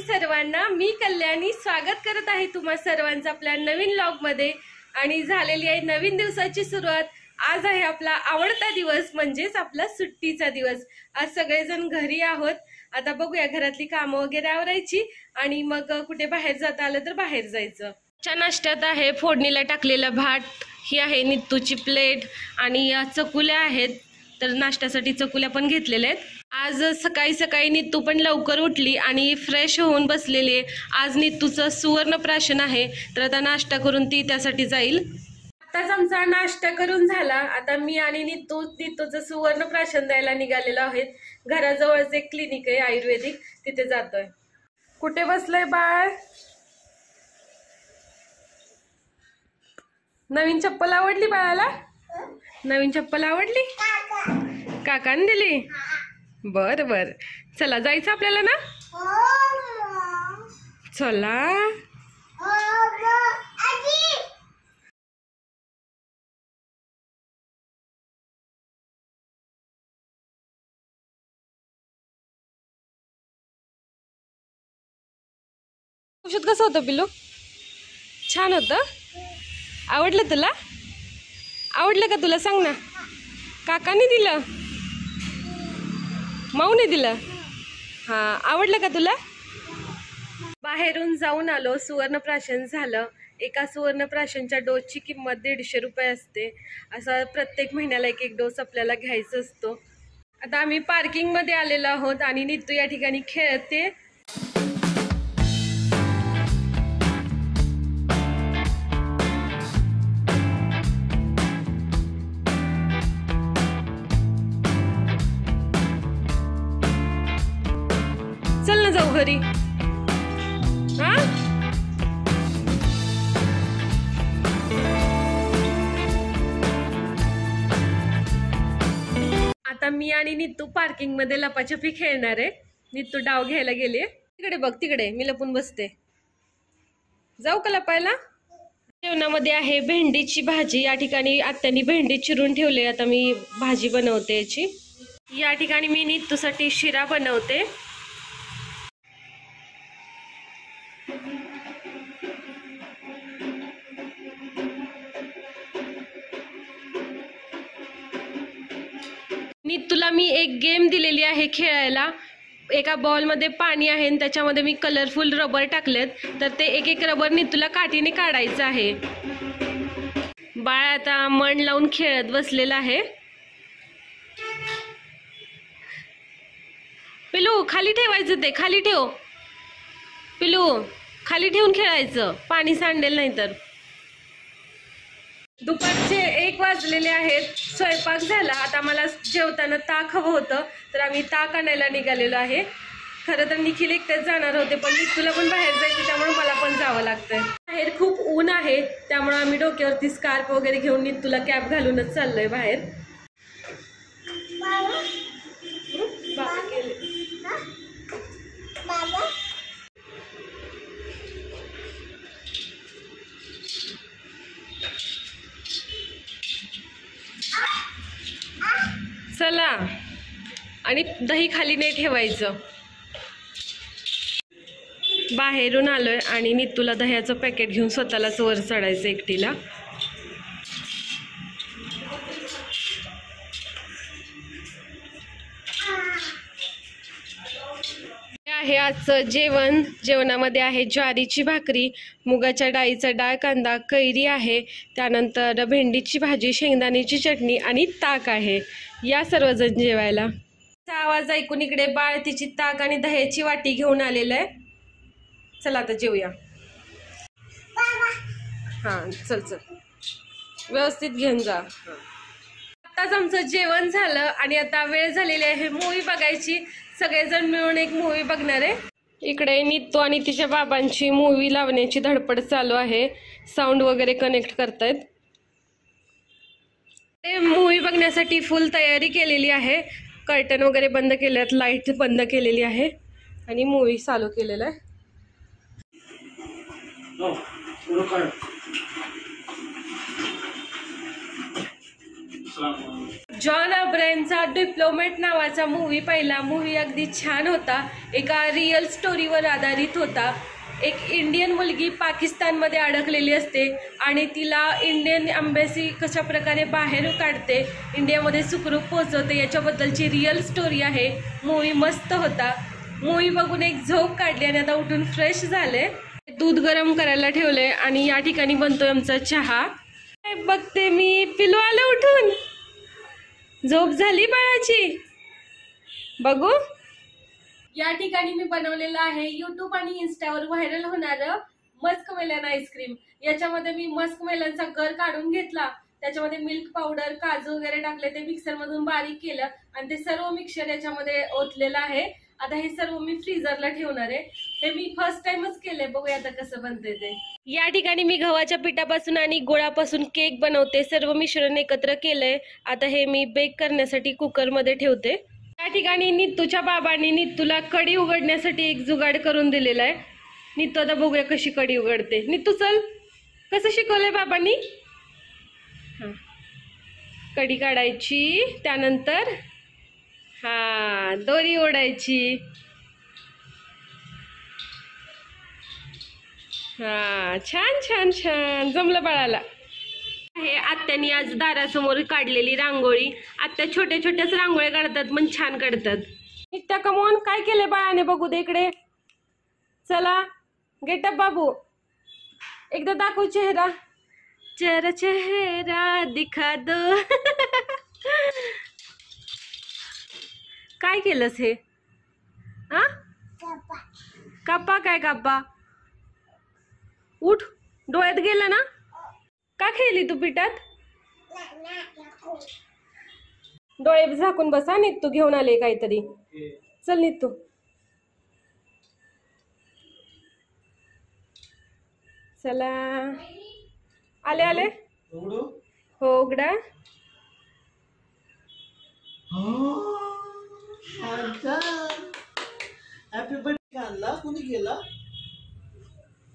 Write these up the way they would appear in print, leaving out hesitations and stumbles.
सर्वांना, मी कल्याणी स्वागत करत आहे तुम्हा सर्वांचं आपल्या नवीन व्लॉग मध्ये। आणि झालेली आहे नवीन दिवसाची सुरुवात। आज आहे आपला आवडता दिवस, म्हणजेच आपला सुट्टीचा दिवस। आज सगळेजण घरी आहोत। आता बघूया घरातली कामं वगैरे आवरायची आणि मग कुठे बाहेर जाता आलं तर बाहेर जायचं। च्या नाश्त्यात आहे फोडणीला टाकलेला भात, ही आहे नित्तूची प्लेट आणि या चकुल्या आहेत। तर नाश्त्यासाठी चकुल्या पण घेतलेल्या आहेत। आज सकाळी सकाळी नित्तू पण लवकर उठली आणि फ्रेश होऊन बसलेली आहे। आज नित्तूचं सुवर्णप्राशन आहे, तर आता नाश्ता करून ती त्यासाठी जाईल। आताच आमचा नाश्ता करून झाला। आता मी आणि नित्तूचं सुवर्णप्राशन द्यायला निघालेलो आहेत। घराजवळच एक क्लिनिक आहे आयुर्वेदिक, तिथे जातोय। कुठे बसलंय बाळ? नवीन चप्पल आवडली बाळाला? नवीन चप्पल आवडली? काकाने दिली? बर बर, चला जायचं आपल्याला ना? चला। औषध कसं होतं पिलू? छान होतं? आवडलं तुला? आवडलं का तुला? सांग ना। काकाने दिलं? माऊने दिलं? हा, आवडलं का तुला? बाहेरून जाऊन आलो, सुवर्णप्राशन झालं। एका सुवर्णप्राशनच्या डोसची किंमत 150 रुपये असते। असं प्रत्येक महिन्याला एक एक डोस आपल्याला घ्यायचा असतो। आता आम्ही पार्किंग मध्ये आलेलो आहोत आणि नित्तू या ठिकाणी खेळते। चल ना जाऊ घरी। हा, आता मी आणि नित्तू पार्किंग मध्ये लपाछपी खेळणार आहे। नित्तू डाव घ्यायला गेले। तिकडे बघ, तिकडे मी लपून बसते। जाऊ का लपायला? जेवणामध्ये आहे भेंडीची भाजी। या ठिकाणी आत्यानी भेंडी चिरून ठेवले, आता मी भाजी बनवते याची। या ठिकाणी मी नित्तूसाठी शिरा बनवते। नित्तूला मी एक गेम दिलेली आहे खेळायला। एका बॉल मध्ये पाणी आहे आणि त्याच्यामध्ये मी कलरफुल रबर टाकलेत, तर ते एक एक रबर नित्तूला काठीने काढायचं आहे। बाळ आता मन लावून खेळत बसलेला आहे। पिलू खाली ठेवायचं, ते खाली ठेव। पिलू खाली ठेवून खेळायचं, पाणी सांडेल नाही तर। दुपारचे 1 वाजलेले आहेत, स्वयंपाक झाला। आता मला जेवताना ताक हवं होतं, तर आम्ही ताक आणायला निघालेलो आहे। खरं तर निखिल एकटेच जाणार होते, पण नित्तूला पण बाहेर जायचं, त्यामुळे मला पण जावं लागतंय। बाहेर खूप ऊन आहे, त्यामुळे आम्ही डोक्यावरती स्कार्फ वगैरे घेऊन नित्तूला कॅप घालूनच चाललोय बाहेर। चला, आणि दही खाली नाही ठेवायचं। बाहेरून आलोय आणि नित्तूला दह्याचं पॅकेट घेऊन स्वतःलाच वर चढायचं एकटीला। आहे आजचं जेवण। जेवणामध्ये आहे ज्वारीची भाकरी, मुगाच्या डाळीचा डाळ कांदा, कैरी आहे, त्यानंतर भेंडीची भाजी, शेंगदाण्याची चटणी आणि ताक आहे। या सर्वजण जेवायला। आवाज ऐकून इकडे बाळ तिची ताक आणि दह्याची वाटी घेऊन आलेलं आहे। चला आता जेवूया। हा चल चल, व्यवस्थित घेऊन जा। आताच आमचं जेवण झालं आणि आता वेळ झालेली आहे मूवी बघायची। सगळेजण मिळून एक मूवी बघणार आहे। इकडे नित्तू आणि तिच्या बाबांची मूवी लावण्याची धडपड चालू आहे, साऊंड वगैरे कनेक्ट करतायत। ते मूवी बघण्यासाठी फुल तयारी केलेली आहे। कर्टन वगैरे बंद केलेत, लाईट बंद केलेली आहे आणि मूवी चालू केलेला आहे। जॉन अब्राहमचा डिप्लोमेट नावाचा मूवी पहिला मूवी अगदी छान होता. एका रिअल स्टोरीवर आधारित होता. एक इंडियन मुलगी पाकिस्तानमध्ये अडकलेली असते आणि तिला इंडियन एम्बॅसी कशा प्रकारे बाहेर काढते, इंडियामध्ये सुखरूप पोहोचवते, याच्याबद्दलची रिअल स्टोरी आहे. मूवी मस्त होता. मूवी बघून एक झोप काढली आणि आता उठून फ्रेश झाले. दूध गरम करायला ठेवले आणि या ठिकाणी बनतोय आमचा चहा. बघते मी, पिलू आलं उठून. झोप झाली बाळाची. बघू, या ठिकाणी मी बनवलेलं आहे यूट्यूब आणि इन्स्टावर व्हायरल होणारं मस्क मेलन आईस्क्रीम. याच्यामध्ये मी मस्क मेलनचा गर काढून घेतला, त्याच्यामध्ये मिल्क पावडर, काजू वगैरे टाकले, ते मिक्सर मधून बारीक केलं आणि ते सर्व मिक्सर याच्यामध्ये ओतलेलं आहे. आता हे सर्व मी फ्रीजरला ठेवणार आहे. हे मी फर्स्ट टाइमच केलंय, बघूया आता कसं बनतंय ते. या ठिकाणी मी गव्हाच्या पिठापासून आणि गुळापासून केक बनवते. सर्व मिश्रण एकत्र केलंय. आता हे मी बेक करण्यासाठी कुकरमध्ये ठेवते. या ठिकाणी नित्तूच्या बाबांनी नित्तूला कढी उघडण्यासाठी एक जुगाड करून दिलेला आहे. नित्तू आता बघूया कशी कढी उघडते. नित्तू चल, कसं शिकवलंय बाबांनी? कढी काढायची, त्यानंतर दोरी ओढायची. छान छान छान जमलं बाळाला. हे आत्यानी आज दारासमोर काढलेली रांगोळी. आत्या छोट्या छोट्याच रांगोळ्या काढतात, पण छान काढतात. नित्या कमोन काय केले बाळाने, बघू दे इकडे. चला गेटअप बाबू, एकदा दाखव चेहरा. चेहरा चेहरा दिखा दो. काय केलंस हे? कापा काय कापा? उठ, डोळ्यात गेला ना. का खेळली तू पिठात? डोळे झाकून बसा. नित्तू घेऊन आले काहीतरी. चल नित्तू. चला, आले आले. हो उघडा. हॅपी बर्थडे आणला कोणी केला?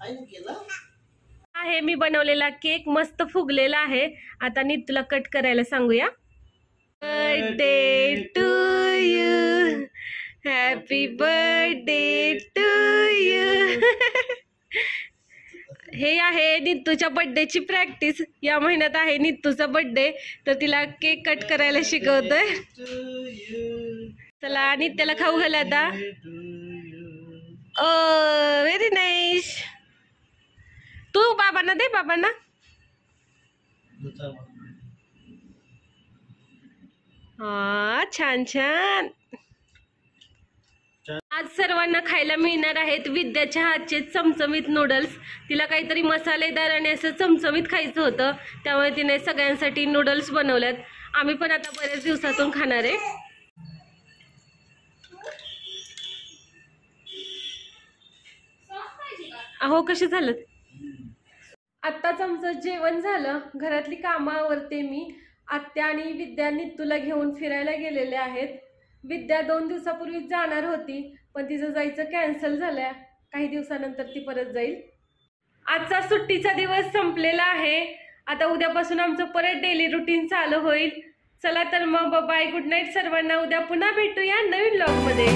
आईने केला आहे. मी बनवलेला केक मस्त फुगलेला आहे. आता नित्तूला कट करायला सांगूया. Birthday to you, happy birthday to you. हे आहे नित्तूच्या बर्थडेची प्रॅक्टिस. या महिन्यात आहे नित्तूचा बर्थडे, तर तिला केक कट करायला शिकवतोय. चला नित्याला खाऊ घाल आता. ओ व्हेरी नाईस. तू बाबांना दे, बाबांना. छान छान. आज सर्वांना खायला मिळणार आहेत विद्याच्या हातचे चमचमीत नूडल्स. तिला काहीतरी मसालेदार आणि असं चमचमीत खायचं होतं, त्यामुळे तिने सगळ्यांसाठी नूडल्स बनवल्यात. आम्ही पण आता बरेच दिवसातून खाणार आहे. अहो कसे झालं. आत्ताच आमचं जेवण झालं. घरातली कामं आवरते मी. आत्या आणि विद्या नित्तूला घेऊन फिरायला गेलेले आहेत. विद्या 2 दिवसापूर्वी जाणार होती, पण तिचं जायचं कॅन्सल झालं. काही दिवसानंतर ती परत जाईल. आजचा सुट्टीचा दिवस संपलेला आहे. आता उद्यापासून आमचं परत डेली रुटीन चालू होईल. चला तर मग बाय, गुड नाईट सर्वांना. उद्या पुन्हा भेटूया नवीन व्लॉगमध्ये.